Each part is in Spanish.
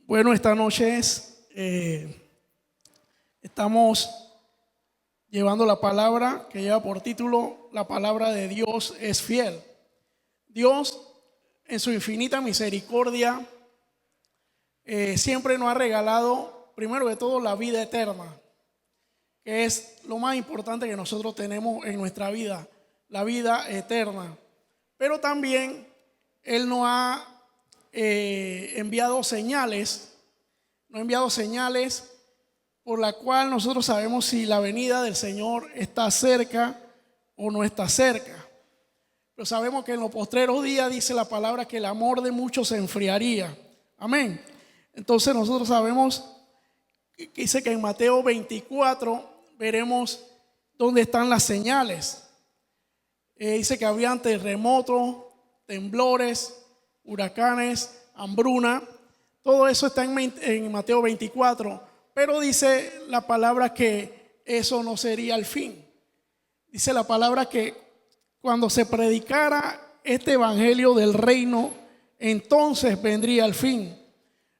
Bueno, esta noche estamos llevando la palabra que lleva por título La palabra de Dios es fiel. Dios, en su infinita misericordia, siempre nos ha regalado, primero de todo, la vida eterna, que es lo más importante que nosotros tenemos en nuestra vida, la vida eterna. Pero también Él nos ha enviado señales, por la cual nosotros sabemos si la venida del Señor está cerca o no está cerca. Pero sabemos que en los postreros días dice la palabra que el amor de muchos se enfriaría. Amén. Entonces nosotros sabemos que dice que en Mateo 24 veremos dónde están las señales. Dice que habrían terremotos, temblores, huracanes, hambruna. Todo eso está en Mateo 24. Pero dice la palabra que eso no sería el fin. Dice la palabra que cuando se predicara este evangelio del reino, entonces vendría el fin.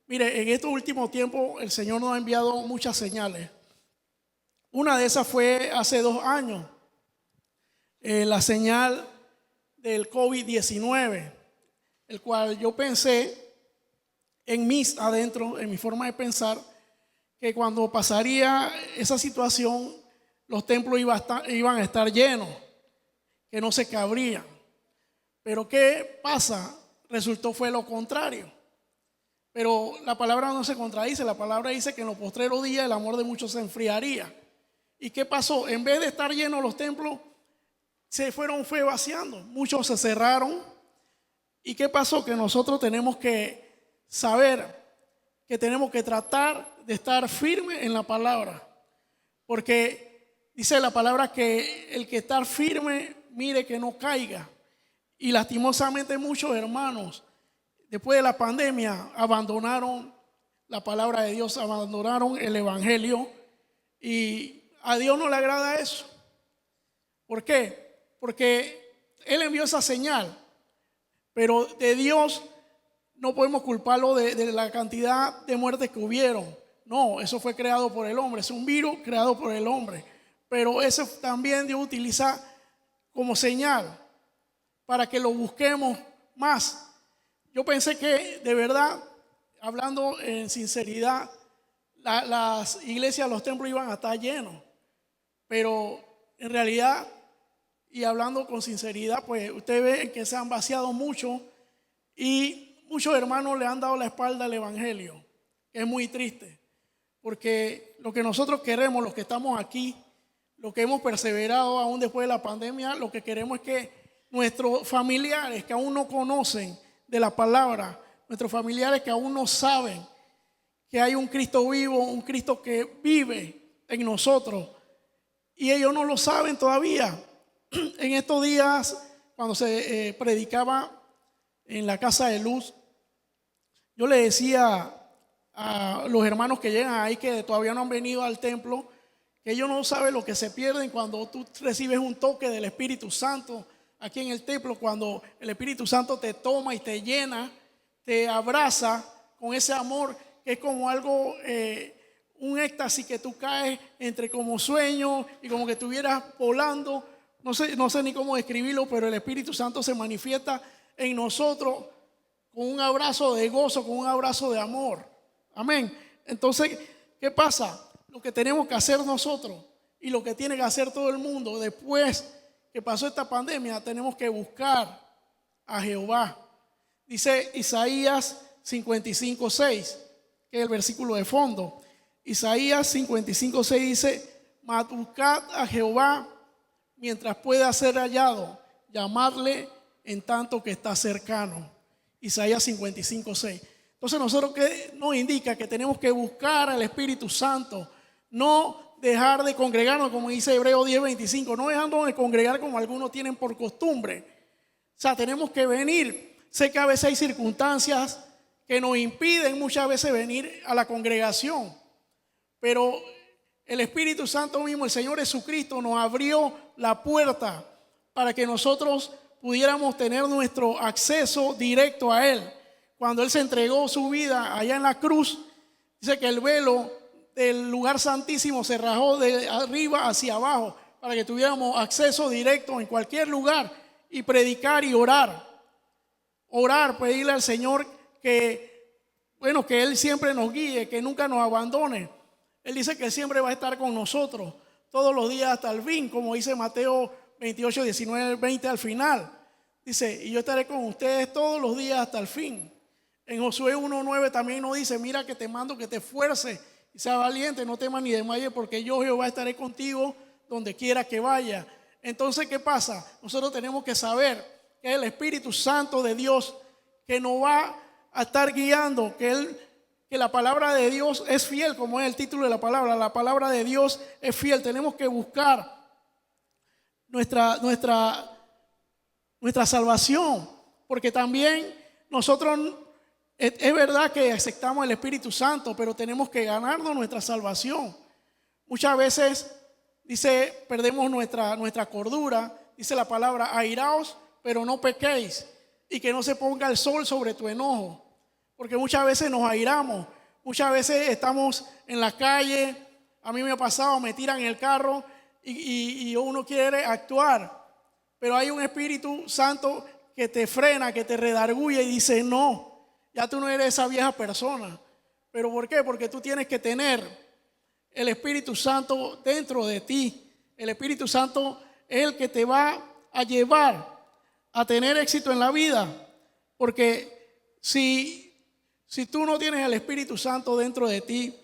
Mire, en estos últimos tiempos el Señor nos ha enviado muchas señales. Una de esas fue hace 2 años, la señal del COVID-19, el cual yo pensé en mis adentro, en mi forma de pensar, que cuando pasaría esa situación, los templos iban a estar llenos, que no se cabrían. Pero ¿qué pasa? Resultó fue lo contrario. Pero la palabra no se contradice, la palabra dice que en los postreros días el amor de muchos se enfriaría. ¿Y qué pasó? En vez de estar llenos los templos, fue vaciando. Muchos se cerraron. ¿Y qué pasó? Que nosotros tenemos que saber que tenemos que tratar de estar firmes en la palabra. Porque dice la palabra que el que está firme, mire que no caiga. Y lastimosamente muchos hermanos, después de la pandemia, abandonaron la palabra de Dios, abandonaron el evangelio. Y a Dios no le agrada eso. ¿Por qué? Porque Él envió esa señal. Pero de Dios no podemos culparlo de la cantidad de muertes que hubieron. No, eso fue creado por el hombre. Es un virus creado por el hombre. Pero eso también Dios utiliza como señal para que lo busquemos más. Yo pensé que de verdad, hablando en sinceridad, las iglesias, los templos iban a estar llenos. Pero en realidad, y hablando con sinceridad, pues usted ve que se han vaciado mucho y muchos hermanos le han dado la espalda al evangelio. Es muy triste, porque lo que nosotros queremos, los que estamos aquí, lo que hemos perseverado aún después de la pandemia, lo que queremos es que nuestros familiares que aún no conocen de la palabra, nuestros familiares que aún no saben que hay un Cristo vivo, un Cristo que vive en nosotros, y ellos no lo saben todavía. En estos días, cuando se predicaba en la Casa de Luz, yo le decía a los hermanos que llegan ahí, que todavía no han venido al templo, que ellos no saben lo que se pierden cuando tú recibes un toque del Espíritu Santo aquí en el templo, cuando el Espíritu Santo te toma y te llena, te abraza con ese amor que es como algo, un éxtasis, que tú caes entre como sueño y como que estuvieras volando. No sé ni cómo describirlo, pero el Espíritu Santo se manifiesta en nosotros con un abrazo de gozo, con un abrazo de amor. Amén. Entonces, ¿qué pasa? Lo que tenemos que hacer nosotros y lo que tiene que hacer todo el mundo después que pasó esta pandemia, tenemos que buscar a Jehová. Dice Isaías 55:6, que es el versículo de fondo. Isaías 55:6 dice: mas buscad a Jehová mientras pueda ser hallado, llamarle en tanto que está cercano. Isaías 55:6. Entonces nosotros, ¿qué nos indica? Que tenemos que buscar al Espíritu Santo, no dejar de congregarnos, como dice Hebreos 10:25, no dejando de congregar como algunos tienen por costumbre. O sea, tenemos que venir. Sé que a veces hay circunstancias que nos impiden muchas veces venir a la congregación, pero el Espíritu Santo mismo, el Señor Jesucristo, nos abrió la puerta para que nosotros pudiéramos tener nuestro acceso directo a Él. cuando Él se entregó su vida allá en la cruz, dice que el velo del lugar santísimo se rajó de arriba hacia abajo para que tuviéramos acceso directo en cualquier lugar y predicar y orar. Orar, pedirle al Señor que, bueno, que Él siempre nos guíe, que nunca nos abandone. Él dice que siempre va a estar con nosotros todos los días hasta el fin, como dice Mateo 28, 19, 20 al final. Dice, y yo estaré con ustedes todos los días hasta el fin. En Josué 1:9 también nos dice, mira que te mando que te esfuerces y sea valiente, no temas ni desmayes, porque yo Jehová estaré contigo donde quiera que vaya. Entonces, ¿qué pasa? Nosotros tenemos que saber que es el Espíritu Santo de Dios que nos va a estar guiando, que la palabra de Dios es fiel, como es el título de la palabra de Dios es fiel. Tenemos que buscar nuestra salvación, porque también nosotros, es verdad que aceptamos el Espíritu Santo, pero tenemos que ganarnos nuestra salvación. Muchas veces, dice, perdemos nuestra cordura. Dice la palabra, airaos, pero no pequéis, y que no se ponga el sol sobre tu enojo. Porque muchas veces nos airamos, muchas veces estamos en la calle, a mí me ha pasado, me tiran el carro y uno quiere actuar, pero hay un Espíritu Santo que te frena, que te redarguye y dice, no, ya tú no eres esa vieja persona. ¿Pero por qué? Porque tú tienes que tener el Espíritu Santo dentro de ti. El Espíritu Santo es el que te va a llevar a tener éxito en la vida, porque si tú no tienes el Espíritu Santo dentro de ti,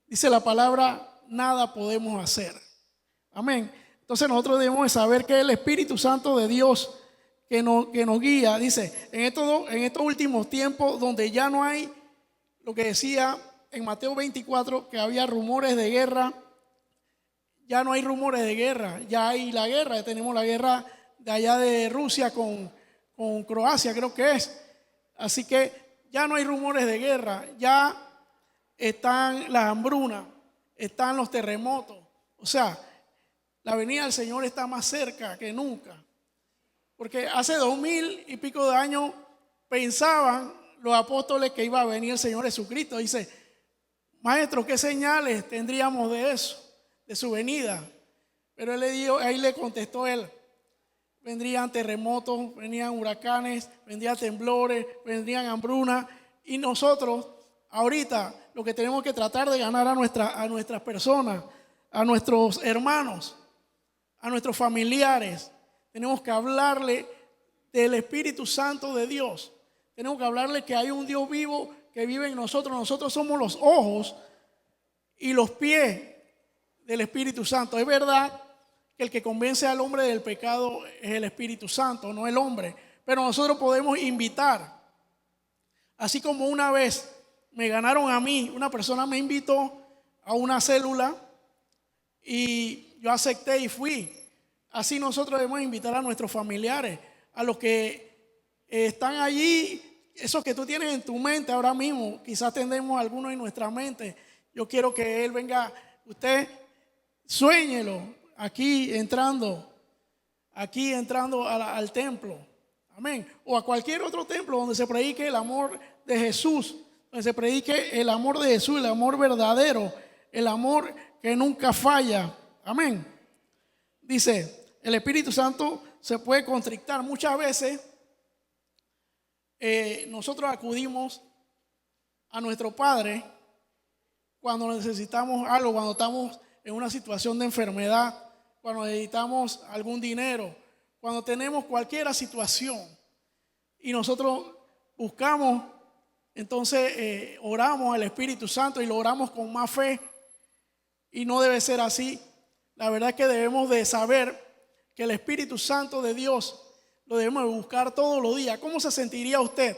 dice la palabra, nada podemos hacer. Amén. Entonces nosotros debemos saber que es el Espíritu Santo de Dios que nos guía. Dice, en estos últimos tiempos donde ya no hay, lo que decía en Mateo 24, que había rumores de guerra, ya no hay rumores de guerra, ya hay la guerra, ya tenemos la guerra de allá de Rusia con Croacia, creo que es. Así que ya no hay rumores de guerra, ya están las hambrunas, están los terremotos. O sea, la venida del Señor está más cerca que nunca. Porque hace 2000 y pico de años pensaban los apóstoles que iba a venir el Señor Jesucristo. Dice, maestro, ¿qué señales tendríamos de eso, de su venida? Pero él le dijo, ahí le contestó él, vendrían terremotos, venían huracanes, vendrían temblores, vendrían hambrunas. Y nosotros ahorita lo que tenemos que tratar de ganar a nuestras personas, a nuestros hermanos, a nuestros familiares. Tenemos que hablarle del Espíritu Santo de Dios. Tenemos que hablarle que hay un Dios vivo que vive en nosotros. Nosotros somos los ojos y los pies del Espíritu Santo. Es verdad que el que convence al hombre del pecado es el Espíritu Santo, no el hombre. Pero nosotros podemos invitar. Así como una vez me ganaron a mí, una persona me invitó a una célula y yo acepté y fui. Así nosotros debemos invitar a nuestros familiares, a los que están allí, esos que tú tienes en tu mente ahora mismo. Quizás tendremos algunos en nuestra mente. Yo quiero que él venga, usted suéñelo aquí entrando al templo. Amén. O a cualquier otro templo donde se predique el amor de Jesús, donde se predique el amor de Jesús, el amor verdadero, el amor que nunca falla. Amén. Dice, el Espíritu Santo se puede contrictar. Muchas veces nosotros acudimos a nuestro Padre cuando necesitamos algo, cuando estamos en una situación de enfermedad, cuando necesitamos algún dinero, cuando tenemos cualquier situación y nosotros buscamos, entonces oramos al Espíritu Santo y lo oramos con más fe, y no debe ser así. La verdad es que debemos de saber que el Espíritu Santo de Dios lo debemos de buscar todos los días. ¿Cómo se sentiría usted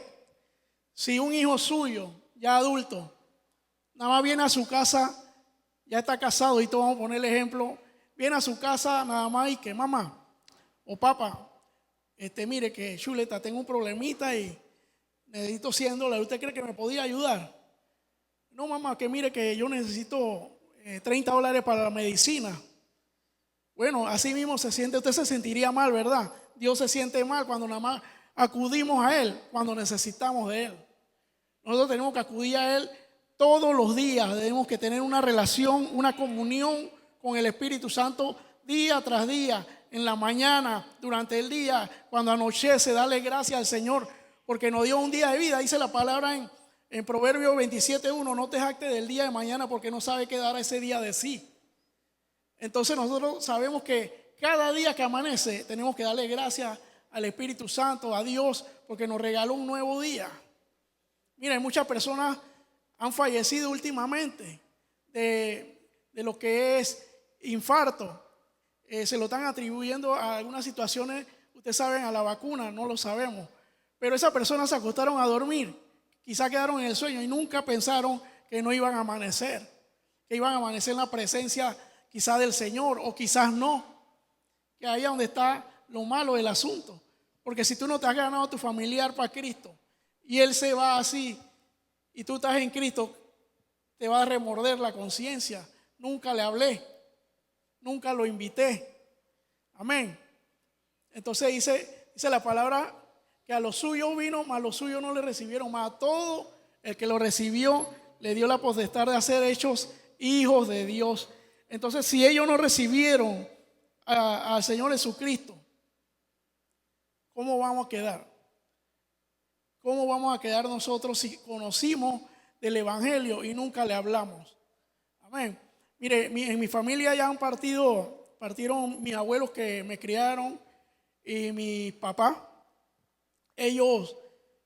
si un hijo suyo, ya adulto, nada más viene a su casa, ya está casado, y vamos a poner el ejemplo, viene a su casa nada más y que mamá o papá, mire que chuleta, tengo un problemita y necesito $100, ¿usted cree que me podía ayudar? No, mamá, que mire que yo necesito $30 para la medicina. Bueno, así mismo se siente, usted se sentiría mal, ¿verdad? Dios se siente mal cuando nada más acudimos a Él, cuando necesitamos de Él. Nosotros tenemos que acudir a Él todos los días. Tenemos que tener una relación, una comunión con el Espíritu Santo día tras día, en la mañana, durante el día, cuando anochece, darle gracias al Señor porque nos dio un día de vida. Dice la palabra en Proverbios 27:1, no te jactes del día de mañana porque no sabe qué dará ese día de sí. Entonces nosotros sabemos que cada día que amanece tenemos que darle gracias al Espíritu Santo, a Dios, porque nos regaló un nuevo día. Miren, muchas personas han fallecido últimamente de lo que es infarto. Se lo están atribuyendo a algunas situaciones, ustedes saben, a la vacuna, no lo sabemos. Pero esas personas se acostaron a dormir, quizás quedaron en el sueño y nunca pensaron que no iban a amanecer, que iban a amanecer en la presencia quizás del Señor o quizás no, que ahí es donde está lo malo del asunto. Porque si tú no te has ganado a tu familiar para Cristo y él se va así y tú estás en Cristo, te va a remorder la conciencia. Nunca le hablé, nunca lo invité. Amén. Entonces dice la palabra que a los suyos vino, mas los suyos no le recibieron, mas a todo el que lo recibió le dio la potestad de hacer hechos hijos de Dios. Entonces, si ellos no recibieron al Señor Jesucristo, ¿cómo vamos a quedar? ¿Cómo vamos a quedar nosotros si conocimos del Evangelio y nunca le hablamos? Amén. Mire, en mi familia ya partieron mis abuelos que me criaron y mi papá. Ellos,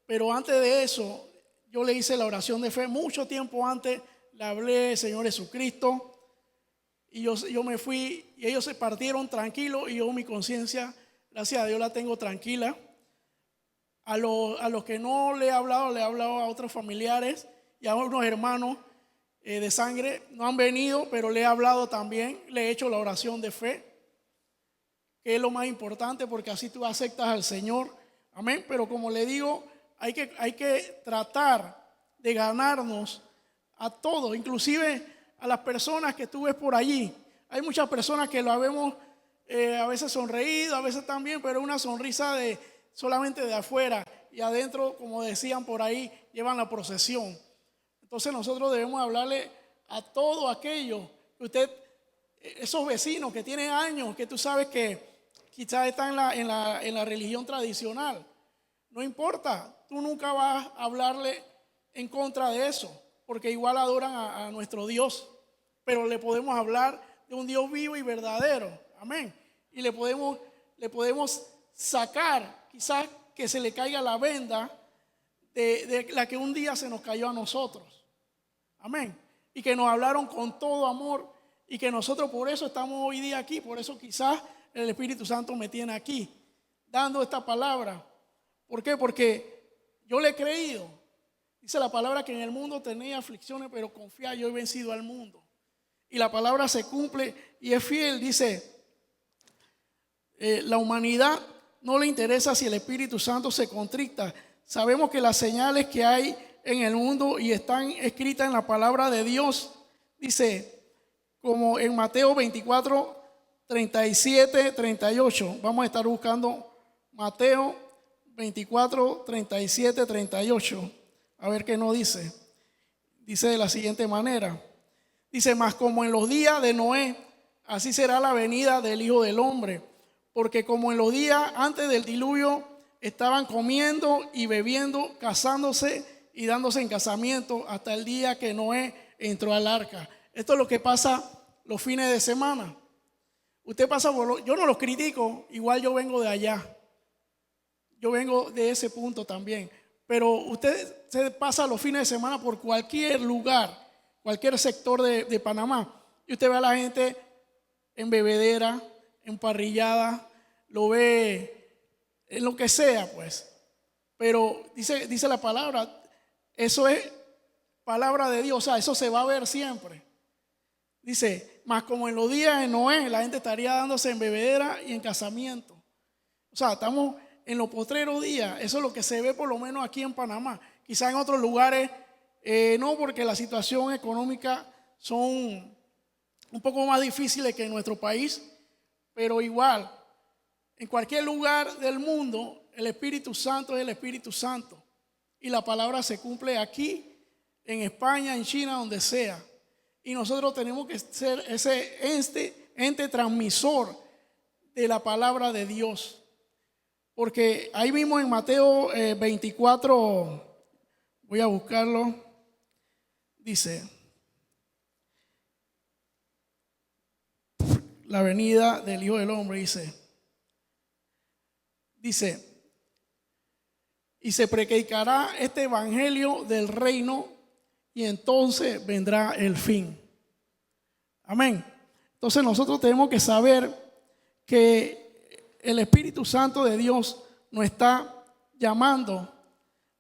pero antes de eso, yo le hice la oración de fe. Mucho tiempo antes le hablé, Señor Jesucristo. Y yo me fui y ellos se partieron tranquilos y yo mi conciencia, gracias a Dios, la tengo tranquila. A los que no le he hablado a otros familiares y a unos hermanos de sangre. No han venido, pero le he hablado también. Le he hecho la oración de fe, que es lo más importante porque así tú aceptas al Señor. Amén. Pero como le digo, hay que tratar de ganarnos a todos, inclusive a las personas que tú ves por allí. Hay muchas personas que la vemos a veces sonreído, a veces también, pero una sonrisa solamente de afuera, y adentro, como decían por ahí, llevan la procesión. Entonces nosotros debemos hablarle a todo aquello que esos vecinos que tienen años, que tú sabes que quizás están en la religión tradicional. No importa, tú nunca vas a hablarle en contra de eso, porque igual adoran a nuestro Dios, pero le podemos hablar de un Dios vivo y verdadero. Amén. Y le podemos sacar, quizás que se le caiga la venda de la que un día se nos cayó a nosotros. Amén. Y que nos hablaron con todo amor y que nosotros por eso estamos hoy día aquí. Por eso quizás el Espíritu Santo me tiene aquí dando esta palabra. ¿Por qué? Porque yo le he creído. Dice la palabra que en el mundo tenía aflicciones, pero confía, yo he vencido al mundo. Y la palabra se cumple y es fiel. Dice, la humanidad no le interesa si el Espíritu Santo se contricta. Sabemos que las señales que hay en el mundo y están escritas en la palabra de Dios, dice, como en Mateo 24, 37, 38. Vamos a estar buscando Mateo 24, 37, 38. A ver qué nos dice. Dice de la siguiente manera. Dice, mas como en los días de Noé, así será la venida del Hijo del Hombre. Porque como en los días antes del diluvio estaban comiendo y bebiendo, casándose y dándose en casamiento hasta el día que Noé entró al arca. Esto es lo que pasa los fines de semana. Usted pasa yo no los critico, igual yo vengo de allá. Yo vengo de ese punto también. Pero usted se pasa los fines de semana por cualquier lugar, cualquier sector de Panamá, y usted ve a la gente en bebedera, en parrillada, lo ve en lo que sea, pues. Pero dice la palabra, eso es palabra de Dios, o sea, eso se va a ver siempre. Dice, más como en los días de Noé, la gente estaría dándose en bebedera y en casamiento. O sea, estamos en los postreros días. Eso es lo que se ve por lo menos aquí en Panamá. Quizá en otros lugares no, porque la situación económica son un poco más difíciles que en nuestro país, pero igual, en cualquier lugar del mundo, el Espíritu Santo es el Espíritu Santo. y la palabra se cumple aquí, en España, en China, donde sea. Y nosotros tenemos que ser ese ente transmisor de la palabra de Dios. Porque ahí mismo en Mateo 24, voy a buscarlo, dice, la venida del Hijo del Hombre, dice, y se predicará este evangelio del reino y entonces vendrá el fin. Amén. Entonces nosotros tenemos que saber que el Espíritu Santo de Dios nos está llamando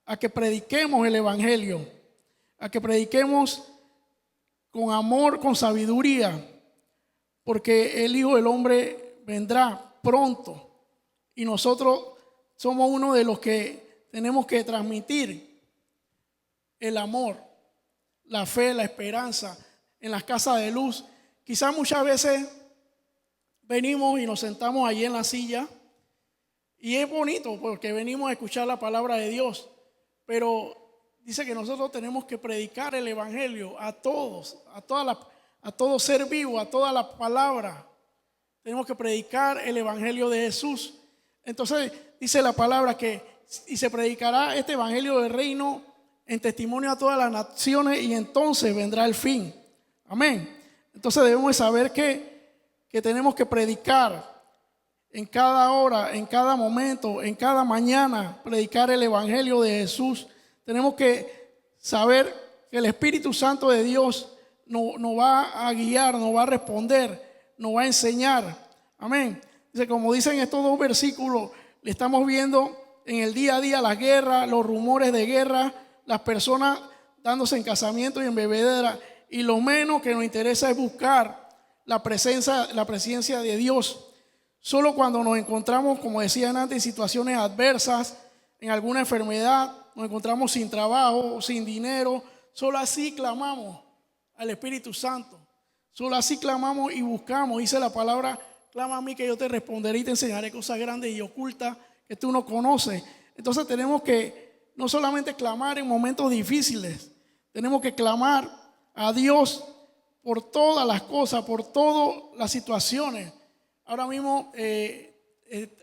a que prediquemos el evangelio, a que prediquemos con amor, con sabiduría, porque el Hijo del Hombre vendrá pronto y nosotros somos uno de los que tenemos que transmitir el amor, la fe, la esperanza en las casas de luz. Quizás muchas veces venimos y nos sentamos allí en la silla y es bonito porque venimos a escuchar la palabra de Dios, pero dice que nosotros tenemos que predicar el evangelio a todos, a todo ser vivo, a toda la palabra. Tenemos que predicar el evangelio de Jesús. Entonces dice la palabra que y se predicará este evangelio del reino en testimonio a todas las naciones y entonces vendrá el fin. Amén. Entonces debemos saber que tenemos que predicar en cada hora, en cada momento, en cada mañana, predicar el evangelio de Jesús. Tenemos que saber que el Espíritu Santo de Dios nos va a guiar, nos va a responder, nos va a enseñar. Amén. Dice, como dicen estos dos versículos, le estamos viendo en el día a día las guerras, los rumores de guerra, las personas dándose en casamiento y en bebedera, y lo menos que nos interesa es buscar la presencia de Dios. Solo cuando nos encontramos, como decían antes, en situaciones adversas, en alguna enfermedad, nos encontramos sin trabajo, sin dinero, solo así clamamos al Espíritu Santo. Solo así clamamos y buscamos. Dice la palabra, clama a mí que yo te responderé y te enseñaré cosas grandes y ocultas que tú no conoces. Entonces tenemos que no solamente clamar en momentos difíciles, tenemos que clamar a Dios por todas las cosas, por todas las situaciones. Ahora mismo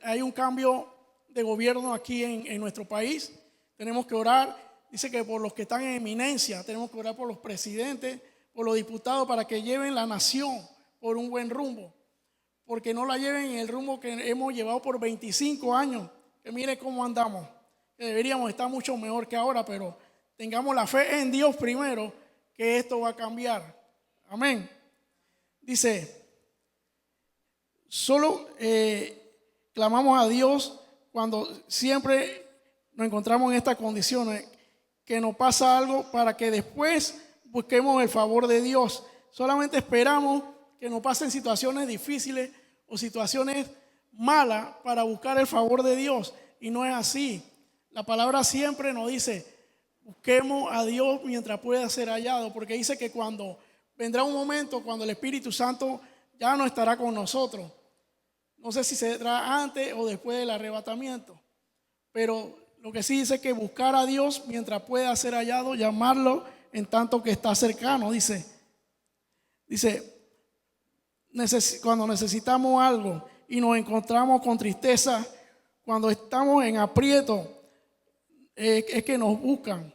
hay un cambio de gobierno aquí en nuestro país. Tenemos que orar, dice que por los que están en eminencia, tenemos que orar por los presidentes, por los diputados, para que lleven la nación por un buen rumbo. Porque no la lleven en el rumbo que hemos llevado por 25 años, que mire cómo andamos, que deberíamos estar mucho mejor que ahora, pero tengamos la fe en Dios primero, que esto va a cambiar. Amén. Dice, solo clamamos a Dios cuando siempre nos encontramos en estas condiciones, que nos pasa algo para que después busquemos el favor de Dios. Solamente esperamos que nos pasen situaciones difíciles o situaciones malas para buscar el favor de Dios, y no es así. La palabra siempre nos dice, busquemos a Dios mientras pueda ser hallado, porque dice que cuando vendrá un momento cuando el Espíritu Santo ya no estará con nosotros. No sé si será antes o después del arrebatamiento, pero lo que sí dice es que buscar a Dios mientras pueda ser hallado, llamarlo en tanto que está cercano. Dice, cuando necesitamos algo y nos encontramos con tristeza, cuando estamos en aprieto, es que nos buscan.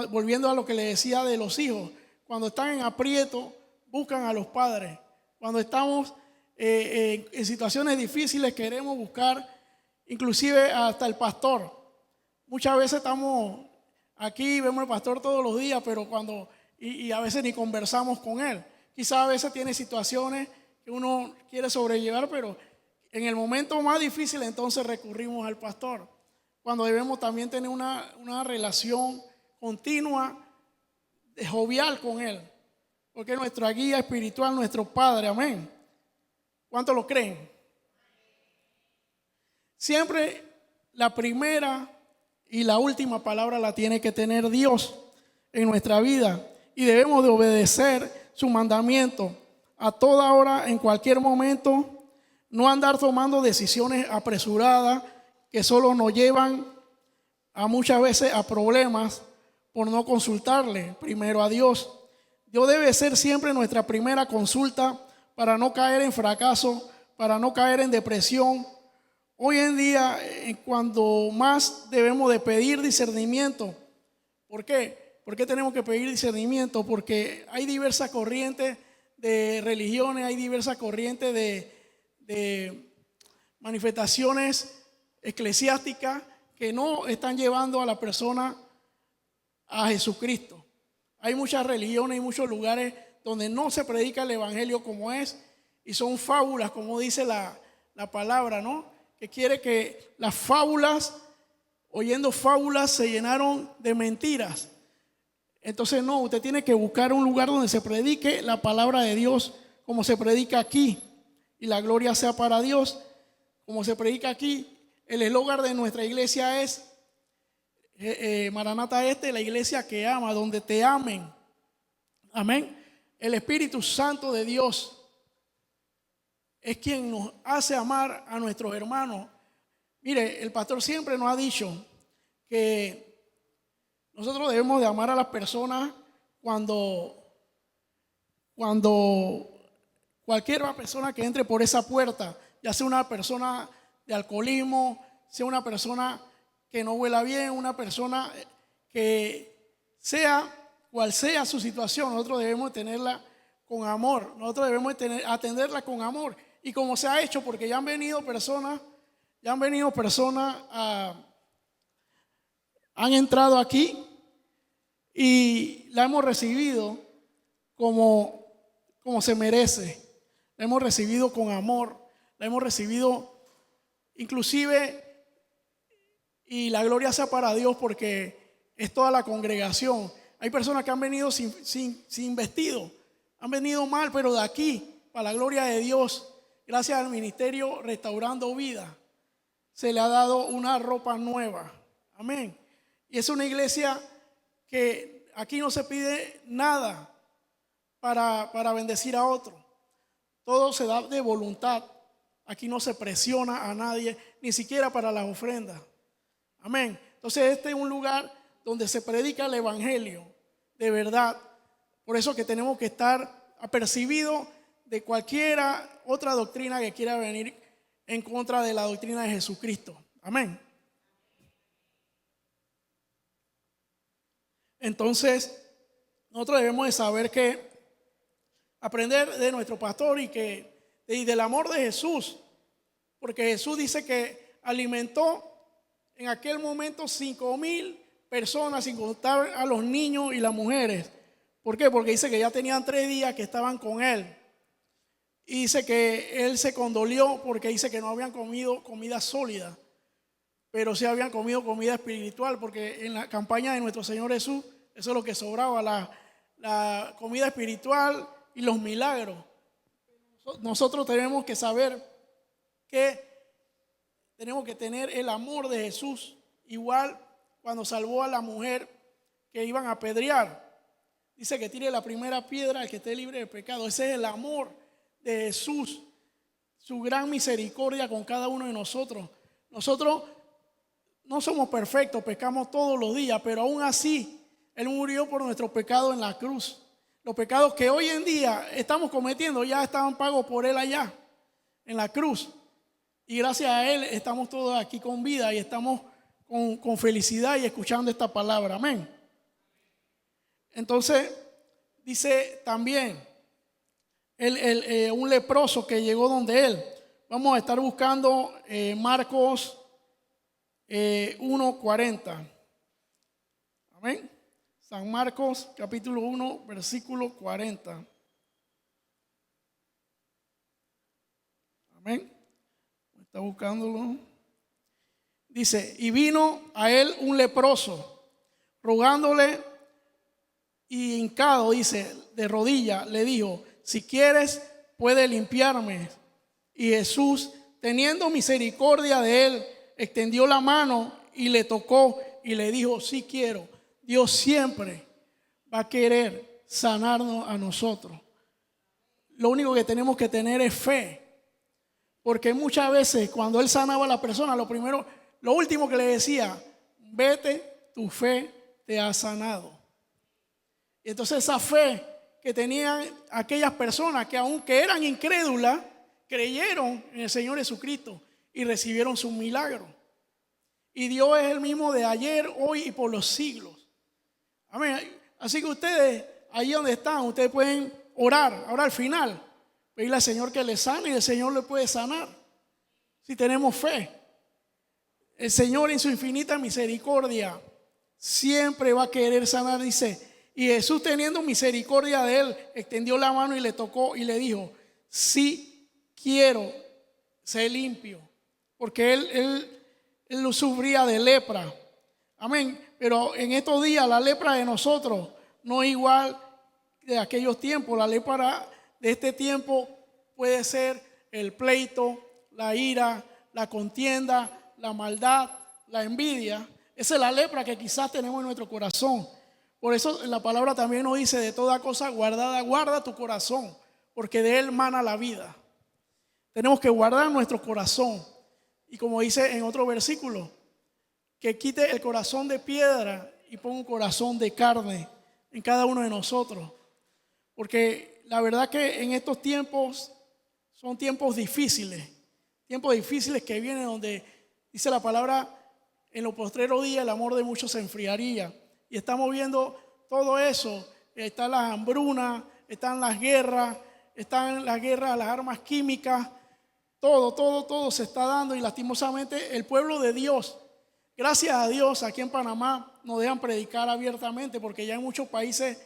Volviendo a lo que le decía de los hijos, cuando están en aprieto, buscan a los padres. Cuando estamos en situaciones difíciles, queremos buscar inclusive hasta el pastor. Muchas veces estamos aquí, vemos al pastor todos los días, pero y a veces ni conversamos con él. Quizás a veces tiene situaciones que uno quiere sobrellevar, pero en el momento más difícil entonces recurrimos al pastor. Cuando debemos también tener una relación continua, jovial con él, porque es nuestra guía espiritual, nuestro Padre. Amén. ¿Cuántos lo creen? Siempre la primera y la última palabra la tiene que tener Dios en nuestra vida, y debemos de obedecer su mandamiento a toda hora, en cualquier momento. No andar tomando decisiones apresuradas que solo nos llevan a muchas veces a problemas por no consultarle primero a Dios. Dios debe ser siempre nuestra primera consulta para no caer en fracaso, para no caer en depresión. Hoy en día, cuando más debemos de pedir discernimiento. ¿Por qué? ¿Por qué tenemos que pedir discernimiento? Porque hay diversas corrientes de religiones, hay diversas corrientes de manifestaciones eclesiásticas que no están llevando a la persona a Jesucristo. Hay muchas religiones y muchos lugares donde no se predica el evangelio como es, y son fábulas, como dice la palabra, ¿no? Que quiere que las fábulas, oyendo fábulas, se llenaron de mentiras. Entonces no, usted tiene que buscar un lugar donde se predique la palabra de Dios como se predica aquí, y la gloria sea para Dios como se predica aquí. El eslogan de nuestra iglesia es Maranata la iglesia que ama, donde te amen. Amén. El Espíritu Santo de Dios es quien nos hace amar a nuestros hermanos. Mire, el pastor siempre nos ha dicho que nosotros debemos de amar a las personas cuando cualquier persona que entre por esa puerta, ya sea una persona de alcoholismo, sea una persona que no huela bien, una persona que sea cual sea su situación, nosotros debemos tenerla con amor, nosotros debemos atenderla con amor. Y como se ha hecho, porque ya han venido personas, han entrado aquí y la hemos recibido como se merece, la hemos recibido con amor, la hemos recibido inclusive, y la gloria sea para Dios porque es toda la congregación. Hay personas que han venido sin vestido, han venido mal, pero de aquí, para la gloria de Dios, gracias al ministerio Restaurando Vida, se le ha dado una ropa nueva. Amén. Y es una iglesia que aquí no se pide nada para bendecir a otro. Todo se da de voluntad. Aquí no se presiona a nadie, ni siquiera para las ofrendas. Amén. Entonces este es un lugar donde se predica el evangelio de verdad. Por eso que tenemos que estar apercibidos de cualquiera otra doctrina que quiera venir en contra de la doctrina de Jesucristo. Amén. Entonces nosotros debemos de saber que aprender de nuestro pastor y del amor de Jesús, porque Jesús dice que alimentó en aquel momento 5,000 personas, sin contar a los niños y las mujeres. ¿Por qué? Porque dice que ya tenían 3 días que estaban con él. Y dice que él se condolió porque dice que no habían comido comida sólida, pero sí habían comido comida espiritual, porque en la campaña de nuestro Señor Jesús, eso es lo que sobraba, la comida espiritual y los milagros. Nosotros tenemos que saber que tenemos que tener el amor de Jesús, igual cuando salvó a la mujer que iban a apedrear. Dice que tire la primera piedra el que esté libre de pecado. Ese es el amor de Jesús, su gran misericordia con cada uno de nosotros. Nosotros no somos perfectos, pecamos todos los días, pero aún así Él murió por nuestros pecados en la cruz. Los pecados que hoy en día estamos cometiendo ya estaban pagos por Él allá en la cruz, y gracias a Él estamos todos aquí con vida y estamos con felicidad y escuchando esta palabra. Amén. Entonces dice también un leproso que llegó donde él. Vamos a estar buscando Marcos 1:40. Amén. San Marcos capítulo 1 versículo 40. Amén. Está buscándolo. Dice: y vino a él un leproso, rogándole, y hincado, dice, de rodilla, le dijo: si quieres, puede limpiarme. Y Jesús, teniendo misericordia de él, extendió la mano y le tocó y le dijo: sí quiero. Dios siempre va a querer sanarnos a nosotros. Lo único que tenemos que tener es fe, porque muchas veces cuando él sanaba a la persona, lo último que le decía: vete, tu fe te ha sanado. Y entonces esa fe que tenían aquellas personas que aunque eran incrédulas, creyeron en el Señor Jesucristo y recibieron su milagro. Y Dios es el mismo de ayer, hoy y por los siglos. Amén. Así que ustedes, ahí donde están, ustedes pueden orar. Ahora al final, pedirle al Señor que les sane y el Señor le puede sanar. Si tenemos fe. El Señor en su infinita misericordia siempre va a querer sanar, dice. Y Jesús, teniendo misericordia de él, extendió la mano y le tocó y le dijo: sí quiero ser limpio. Porque él lo sufría de lepra. Amén. Pero en estos días la lepra de nosotros no es igual de aquellos tiempos. La lepra de este tiempo puede ser el pleito, la ira, la contienda, la maldad, la envidia. Esa es la lepra que quizás tenemos en nuestro corazón. Por eso la palabra también nos dice: de toda cosa guardada, guarda tu corazón, porque de él mana la vida. Tenemos que guardar nuestro corazón. Y como dice en otro versículo, que quite el corazón de piedra y ponga un corazón de carne en cada uno de nosotros. Porque la verdad que en estos tiempos son tiempos difíciles que vienen, donde dice la palabra: en los postreros días el amor de muchos se enfriaría. Y estamos viendo todo eso. Están las hambrunas, están las guerras, las armas químicas. Todo se está dando, y lastimosamente el pueblo de Dios, gracias a Dios, aquí en Panamá nos dejan predicar abiertamente, porque ya en muchos países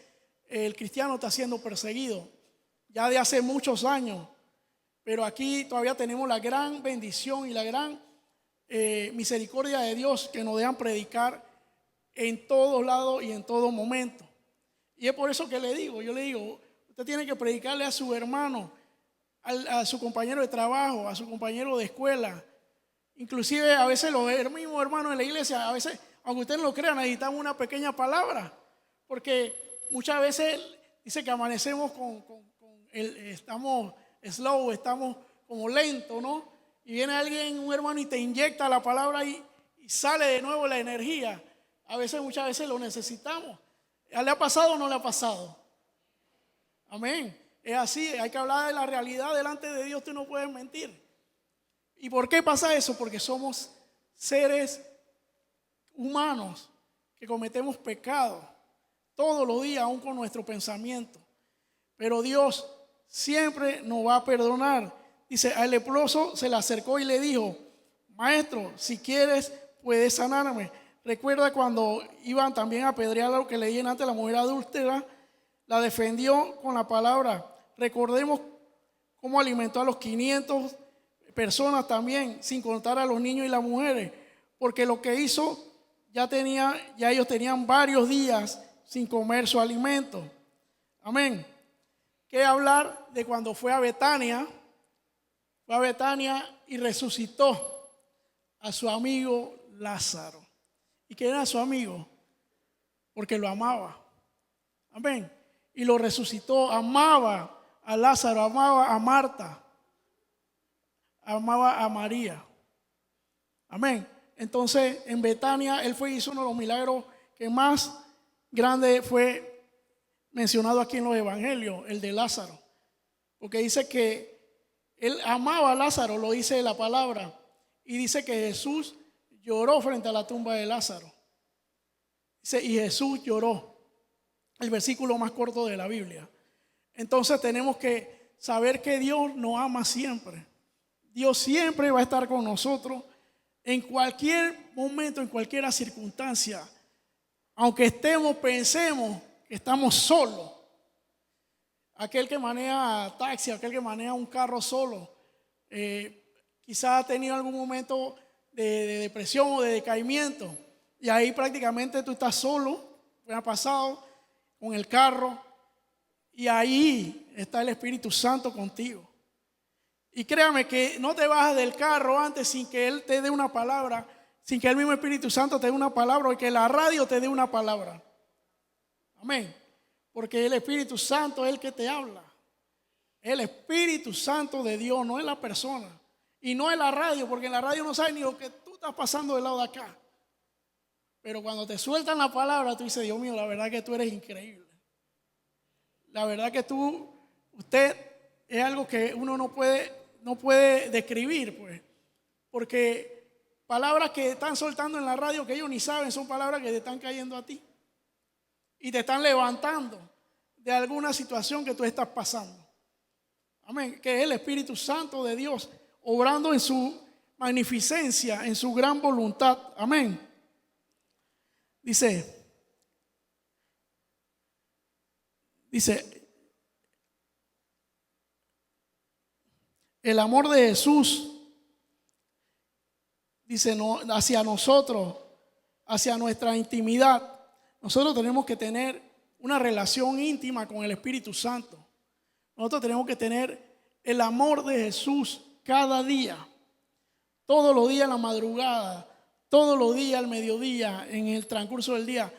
el cristiano está siendo perseguido ya de hace muchos años. Pero aquí todavía tenemos la gran bendición y la gran misericordia de Dios, que nos dejan predicar en todos lados y en todo momento. Y es por eso que yo le digo, usted tiene que predicarle a su hermano, a su compañero de trabajo, a su compañero de escuela. Inclusive a veces los mismos hermanos de la iglesia, a veces, aunque ustedes no lo crean, necesitamos una pequeña palabra. Porque muchas veces dice que amanecemos estamos slow, estamos como lentos, ¿no? Y viene alguien, un hermano, y te inyecta la palabra y sale de nuevo la energía. Muchas veces lo necesitamos. ¿Le ha pasado o no le ha pasado? Amén. Es así, hay que hablar de la realidad delante de Dios. Tú no puedes mentir. ¿Y por qué pasa eso? Porque somos seres humanos que cometemos pecados todos los días, aún con nuestro pensamiento. Pero Dios siempre nos va a perdonar. Dice: al leproso se le acercó y le dijo: maestro, si quieres puedes sanarme. Recuerda cuando iban también a apedrear a lo que leí antes, la mujer adúltera la defendió con la palabra. Recordemos cómo alimentó a los 500 personas también, sin contar a los niños y las mujeres, porque lo que hizo ya ellos tenían varios días sin comer su alimento. Amén. ¿Qué hablar de cuando fue a Betania y resucitó a su amigo Lázaro? ¿Y quién era su amigo? Porque lo amaba. Amén. Y lo resucitó. Amaba a Lázaro, amaba a Marta, amaba a María. Amén. Entonces en Betania él hizo uno de los milagros que más grande fue mencionado aquí en los evangelios, el de Lázaro. Porque dice que él amaba a Lázaro, lo dice la palabra. Y dice que Jesús lloró frente a la tumba de Lázaro. Dice: y Jesús lloró. El versículo más corto de la Biblia. Entonces tenemos que saber que Dios nos ama siempre. Dios siempre va a estar con nosotros en cualquier momento, en cualquier circunstancia. Aunque pensemos que estamos solos. Aquel que maneja taxi, aquel que maneja un carro solo, quizás ha tenido algún momento de depresión o de decaimiento, y ahí prácticamente tú estás solo. Me ha pasado con el carro, y ahí está el Espíritu Santo contigo. Y créame que no te bajas del carro antes sin que Él te dé una palabra, sin que el mismo Espíritu Santo te dé una palabra, o que la radio te dé una palabra. Amén. Porque el Espíritu Santo es el que te habla. El Espíritu Santo de Dios, no es la persona. Y no es la radio, porque en la radio no sabe ni lo que tú estás pasando del lado de acá. Pero cuando te sueltan la palabra, tú dices, Dios mío, la verdad que tú eres increíble. La verdad que usted es algo que uno no puede describir, pues. Porque palabras que están soltando en la radio que ellos ni saben son palabras que te están cayendo a ti. Y te están levantando de alguna situación que tú estás pasando. Amén. Que es el Espíritu Santo de Dios obrando en su magnificencia, en su gran voluntad. Amén. Dice, el amor de Jesús, dice, no, hacia nosotros, hacia nuestra intimidad. Nosotros tenemos que tener una relación íntima con el Espíritu Santo. Nosotros tenemos que tener el amor de Jesús cada día, todos los días en la madrugada, todos los días al mediodía, en el transcurso del día,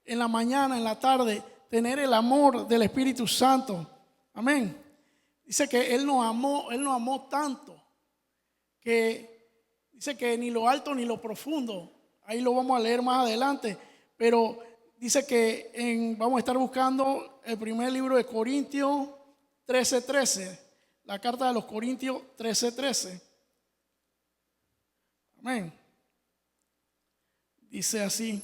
en la mañana, en la tarde, tener el amor del Espíritu Santo. Amén. Dice que Él nos amó tanto que dice que ni lo alto ni lo profundo, ahí lo vamos a leer más adelante, pero dice que vamos a estar buscando el primer libro de Corintios 13:13, la carta de los Corintios 13:13. Amén. Dice así.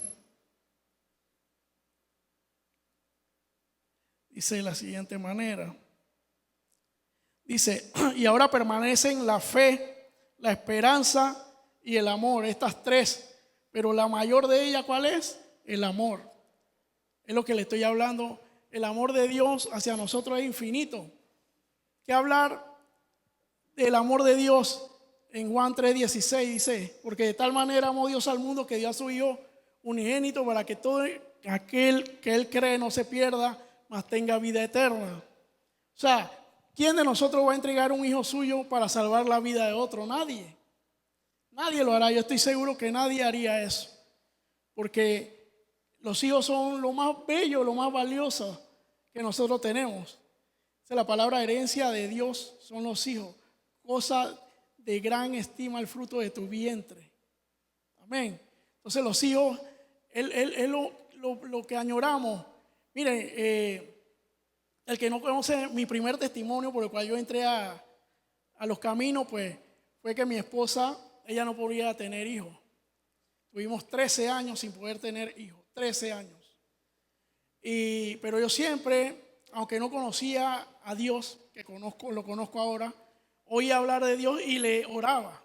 Dice de la siguiente manera. Dice, y ahora permanecen la fe, la esperanza y el amor, estas tres. Pero la mayor de ellas, ¿cuál es? El amor. Es lo que le estoy hablando. El amor de Dios hacia nosotros es infinito. ¿Qué hablar del amor de Dios? En Juan 3:16 dice, porque de tal manera amó Dios al mundo que dio a su Hijo unigénito para que todo aquel que Él cree no se pierda, mas tenga vida eterna. O sea, ¿quién de nosotros va a entregar un hijo suyo para salvar la vida de otro? Nadie. Nadie lo hará. Yo estoy seguro que nadie haría eso. Porque los hijos son lo más bello, lo más valioso que nosotros tenemos. La palabra herencia de Dios son los hijos. Cosa de gran estima el fruto de tu vientre. Amén. Entonces los hijos, es lo que añoramos. Miren, el que no conoce mi primer testimonio por el cual yo entré a los caminos, pues fue que mi esposa, ella no podía tener hijos. Tuvimos 13 años sin poder tener hijos, 13 años. Pero yo siempre, aunque no conocía a Dios, que lo conozco ahora, oía hablar de Dios y le oraba.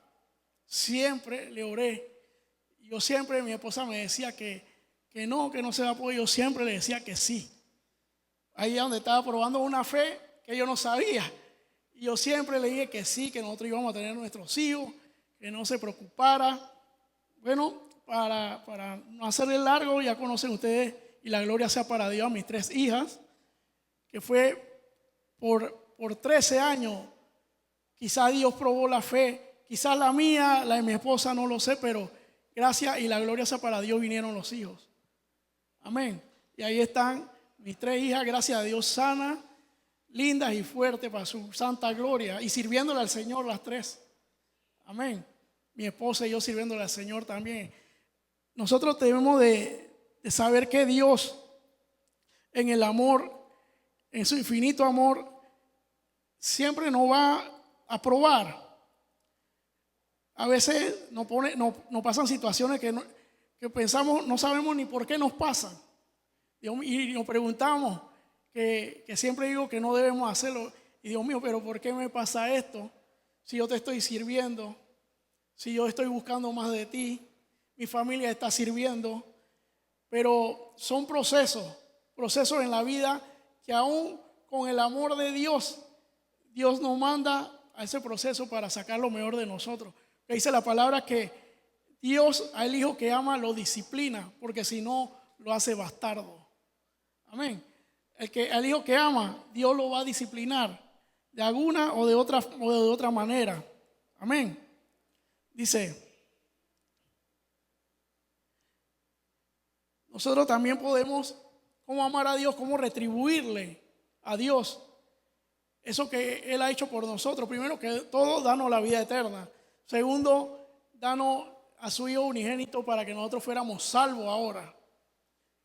Siempre le oré. Yo siempre, mi esposa me decía que no se va a poder. Yo siempre le decía que sí. Ahí es donde estaba probando una fe que yo no sabía. Y yo siempre le dije que sí, que nosotros íbamos a tener nuestros hijos, que no se preocupara. Bueno, para no hacerle largo, ya conocen ustedes, y la gloria sea para Dios, a mis 3 hijas, que fue por 13 años. Quizás Dios probó la fe, quizás la mía, la de mi esposa, no lo sé, pero gracias y la gloria sea para Dios, vinieron los hijos. Amén. Y ahí están mis 3 hijas, gracias a Dios, sanas, lindas y fuertes para su santa gloria, y sirviéndole al Señor las 3. Amén. Mi esposa y yo sirviéndole al Señor también. Nosotros debemos de saber que Dios, en el amor, en su infinito amor, siempre nos va a probar. A veces nos pasan situaciones que pensamos, no sabemos ni por qué nos pasan. Y nos preguntamos, que siempre digo que no debemos hacerlo. Y Dios mío, pero ¿por qué me pasa esto? Si yo te estoy sirviendo, si yo estoy buscando más de ti, mi familia está sirviendo. Pero son procesos en la vida que aún con el amor de Dios, Dios nos manda a ese proceso para sacar lo mejor de nosotros. Que dice la palabra que Dios al hijo que ama lo disciplina, porque si no lo hace bastardo. Amén. Al hijo que ama, Dios lo va a disciplinar de alguna o de otra manera. Amén. Dice, nosotros también podemos, ¿cómo amar a Dios? ¿Cómo retribuirle a Dios eso que Él ha hecho por nosotros? Primero que todo, danos la vida eterna. Segundo, danos a su Hijo unigénito para que nosotros fuéramos salvos ahora.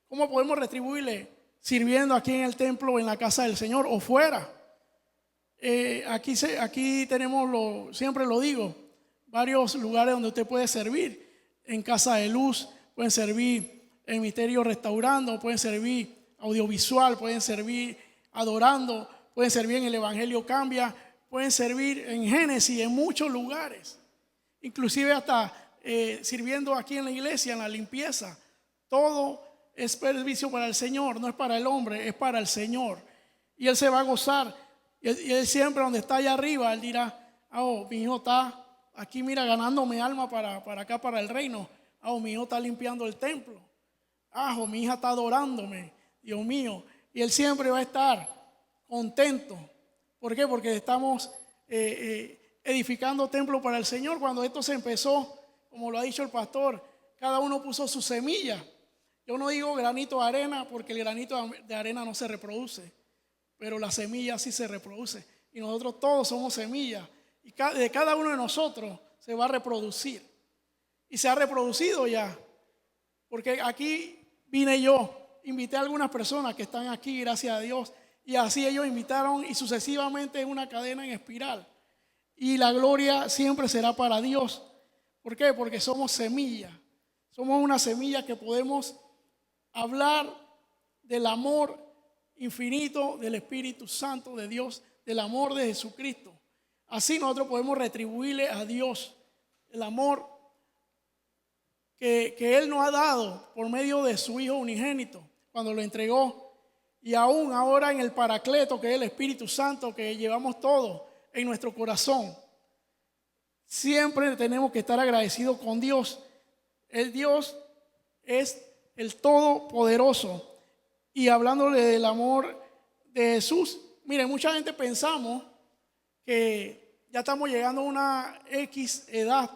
¿Cómo podemos retribuirle? Sirviendo aquí en el templo, en la casa del Señor o fuera. Aquí tenemos, siempre lo digo, varios lugares donde usted puede servir. En Casa de Luz, pueden servir en Misterio Restaurando, pueden servir audiovisual, pueden servir adorando, pueden servir en el Evangelio Cambia, pueden servir en Génesis, en muchos lugares. Inclusive hasta sirviendo aquí en la iglesia, en la limpieza. Todo es servicio para el Señor, no es para el hombre, es para el Señor. Y Él se va a gozar. Y él siempre donde está allá arriba, Él dirá, oh, mi hijo está aquí, mira, ganándome alma para acá, para el reino. Oh, mi hijo está limpiando el templo. Oh, mi hija está adorándome, Dios mío. Y Él siempre va a estar contento. ¿Por qué? Porque estamos edificando templo para el Señor. Cuando esto se empezó, como lo ha dicho el pastor, cada uno puso su semilla. Yo no digo granito de arena porque el granito de arena no se reproduce, pero la semilla sí se reproduce. Y nosotros todos somos semillas. Y de cada uno de nosotros se va a reproducir. Y se ha reproducido ya. Porque aquí vine yo, invité a algunas personas que están aquí, gracias a Dios. Y así ellos invitaron y sucesivamente en una cadena en espiral. Y la gloria siempre será para Dios. ¿Por qué? Porque somos semillas. Somos una semilla que podemos hablar del amor infinito del Espíritu Santo de Dios, del amor de Jesucristo. Así nosotros podemos retribuirle a Dios el amor que Él nos ha dado por medio de su Hijo unigénito cuando lo entregó. Y aún ahora en el Paracleto, que es el Espíritu Santo que llevamos todos en nuestro corazón. Siempre tenemos que estar agradecidos con Dios. El Dios es el Todopoderoso. Y hablándole del amor de Jesús, miren, mucha gente pensamos que ya estamos llegando a una X edad,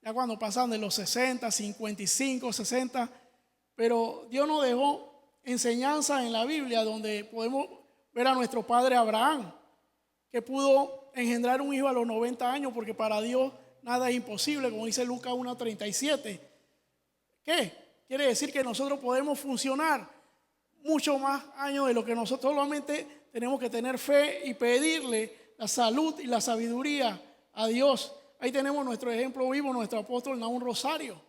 ya cuando pasan de los 60, 55, 60, pero Dios nos dejó enseñanzas en la Biblia donde podemos ver a nuestro padre Abraham, que pudo engendrar un hijo a los 90 años, porque para Dios nada es imposible, como dice Lucas 1:37. ¿Qué? Quiere decir que nosotros podemos funcionar mucho más años de lo que nosotros. Solamente tenemos que tener fe y pedirle la salud y la sabiduría a Dios. Ahí tenemos nuestro ejemplo vivo, nuestro apóstol Nahum Rosario.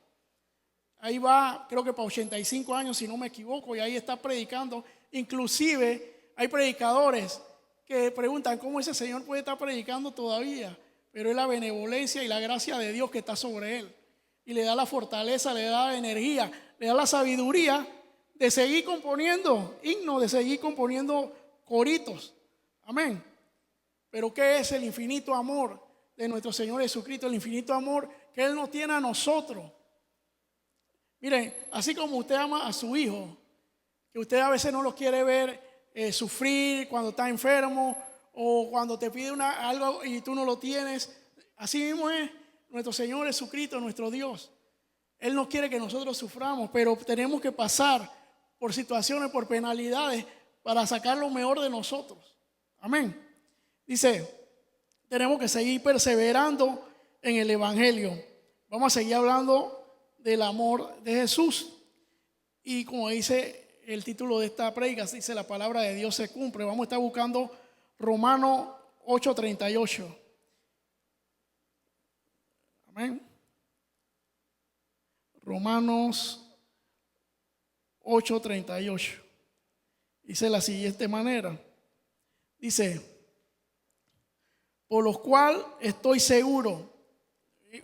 Ahí va, creo que para 85 años, si no me equivoco, y ahí está predicando. Inclusive hay predicadores que preguntan cómo ese señor puede estar predicando todavía, pero es la benevolencia y la gracia de Dios que está sobre él. Y le da la fortaleza, le da la energía, le da la sabiduría de seguir componiendo himnos, de seguir componiendo coritos. Amén. Pero ¿qué es el infinito amor de nuestro Señor Jesucristo? El infinito amor que Él nos tiene a nosotros. Miren, así como usted ama a su hijo, que usted a veces no lo quiere ver sufrir cuando está enfermo o cuando te pide algo y tú no lo tienes, así mismo es nuestro Señor Jesucristo, nuestro Dios. Él no quiere que nosotros suframos, pero tenemos que pasar por situaciones, por penalidades, para sacar lo mejor de nosotros. Amén. Dice, tenemos que seguir perseverando en el Evangelio. Vamos a seguir hablando del amor de Jesús. Y como dice el título de esta prédica, dice la palabra de Dios se cumple. Vamos a estar buscando Romanos 8:38. Amén. Romanos 8:38. Dice de la siguiente manera. Dice, por lo cual estoy seguro,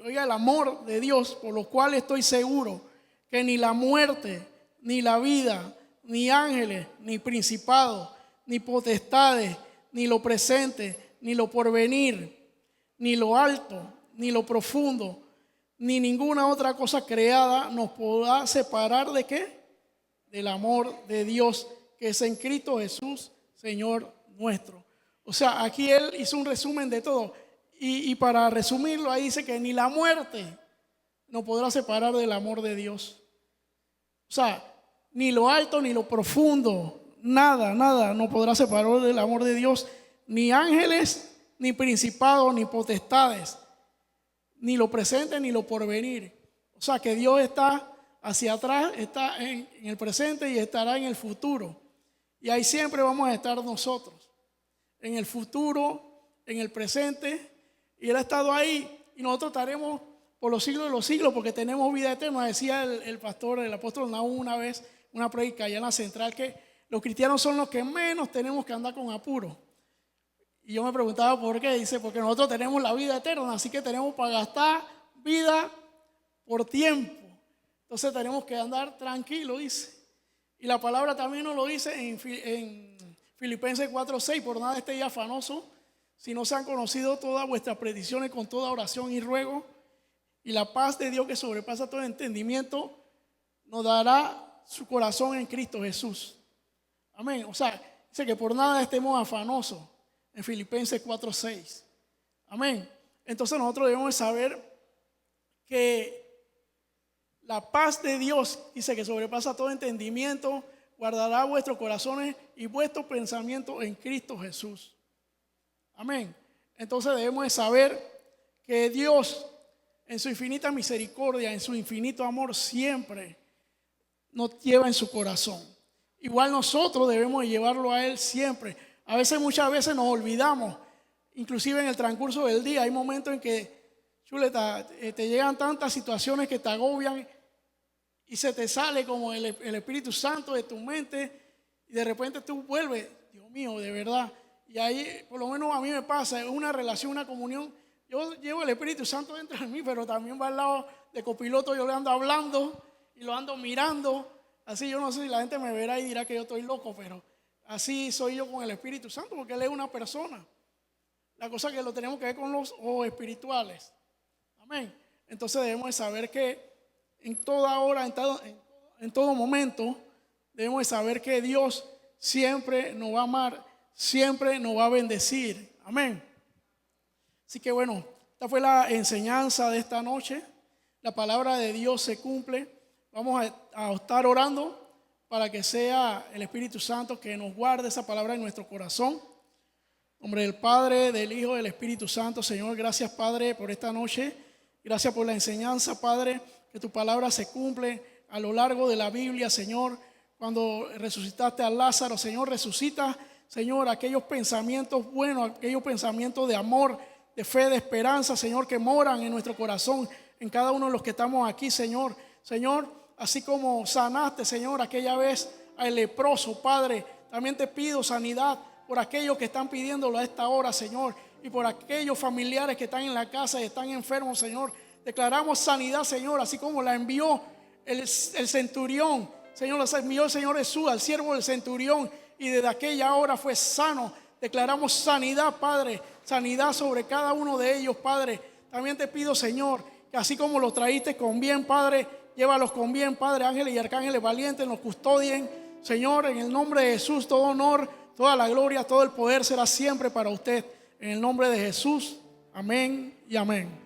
oiga, el amor de Dios, por lo cual estoy seguro que ni la muerte, ni la vida, ni ángeles, ni principados, ni potestades, ni lo presente, ni lo porvenir, ni lo alto, ni lo profundo, ni ninguna otra cosa creada nos podrá separar ¿de qué? Del amor de Dios que es en Cristo Jesús, Señor nuestro. O sea, aquí él hizo un resumen de todo. Y para resumirlo, ahí dice que ni la muerte nos podrá separar del amor de Dios. O sea, ni lo alto ni lo profundo, nada nos podrá separar del amor de Dios. Ni ángeles, ni principados, ni potestades, ni lo presente, ni lo porvenir. O sea que Dios está hacia atrás, está en el presente y estará en el futuro. Y ahí siempre vamos a estar nosotros, en el futuro, en el presente. Y Él ha estado ahí y nosotros estaremos por los siglos de los siglos porque tenemos vida eterna. Decía el pastor, el apóstol Nahum una vez, una predica allá en la central, que los cristianos son los que menos tenemos que andar con apuro. Y yo me preguntaba por qué. Dice, porque nosotros tenemos la vida eterna, así que tenemos para gastar vida por tiempo. Entonces tenemos que andar tranquilos, dice. Y la palabra también nos lo dice en Filipenses 4:6, por nada estéis afanosos, si no se han conocido todas vuestras predicciones con toda oración y ruego, y la paz de Dios que sobrepasa todo entendimiento, nos dará su corazón en Cristo Jesús. Amén. O sea, dice que por nada estemos afanosos en Filipenses 4:6. Amén. Entonces nosotros debemos saber que la paz de Dios, dice que sobrepasa todo entendimiento, guardará vuestros corazones y vuestros pensamientos en Cristo Jesús. Amén. Entonces debemos de saber que Dios, en su infinita misericordia, en su infinito amor, siempre nos lleva en su corazón. Igual nosotros debemos de llevarlo a Él siempre. A veces, muchas veces nos olvidamos, inclusive en el transcurso del día. Hay momentos en que, chuleta, te llegan tantas situaciones que te agobian y se te sale como el Espíritu Santo de tu mente y de repente tú vuelves, Dios mío, de verdad. Y ahí, por lo menos a mí me pasa, es una relación, una comunión. Yo llevo el Espíritu Santo dentro de mí, pero también va al lado de copiloto, yo le ando hablando y lo ando mirando. Así yo no sé si la gente me verá y dirá que yo estoy loco, pero así soy yo con el Espíritu Santo, porque Él es una persona. La cosa que lo tenemos que ver con los ojos espirituales. Amén. Entonces debemos de saber que en toda hora, en todo momento, debemos de saber que Dios siempre nos va a amar, siempre nos va a bendecir. Amén. Así que bueno, esta fue la enseñanza de esta noche. La palabra de Dios se cumple. Vamos a estar orando para que sea el Espíritu Santo que nos guarde esa palabra en nuestro corazón. En nombre del Padre, del Hijo, del Espíritu Santo. Señor, gracias, Padre, por esta noche. Gracias por la enseñanza, Padre, que tu palabra se cumple a lo largo de la Biblia, Señor. Cuando resucitaste a Lázaro, Señor, resucita, Señor, aquellos pensamientos buenos, aquellos pensamientos de amor, de fe, de esperanza, Señor, que moran en nuestro corazón, en cada uno de los que estamos aquí, Señor. Señor, así como sanaste, Señor, aquella vez al leproso, Padre, también te pido sanidad por aquellos que están pidiéndolo a esta hora, Señor, y por aquellos familiares que están en la casa y están enfermos, Señor. Declaramos sanidad, Señor, así como la envió el centurión, Señor, la envió el Señor Jesús al siervo del centurión y desde aquella hora fue sano. Declaramos sanidad, Padre, sanidad sobre cada uno de ellos, Padre. También te pido, Señor, que así como los traíste con bien, Padre, llévalos con bien, Padre. Ángeles y arcángeles valientes nos custodien, Señor, en el nombre de Jesús. Todo honor, toda la gloria, todo el poder será siempre para usted. En el nombre de Jesús, amén y amén.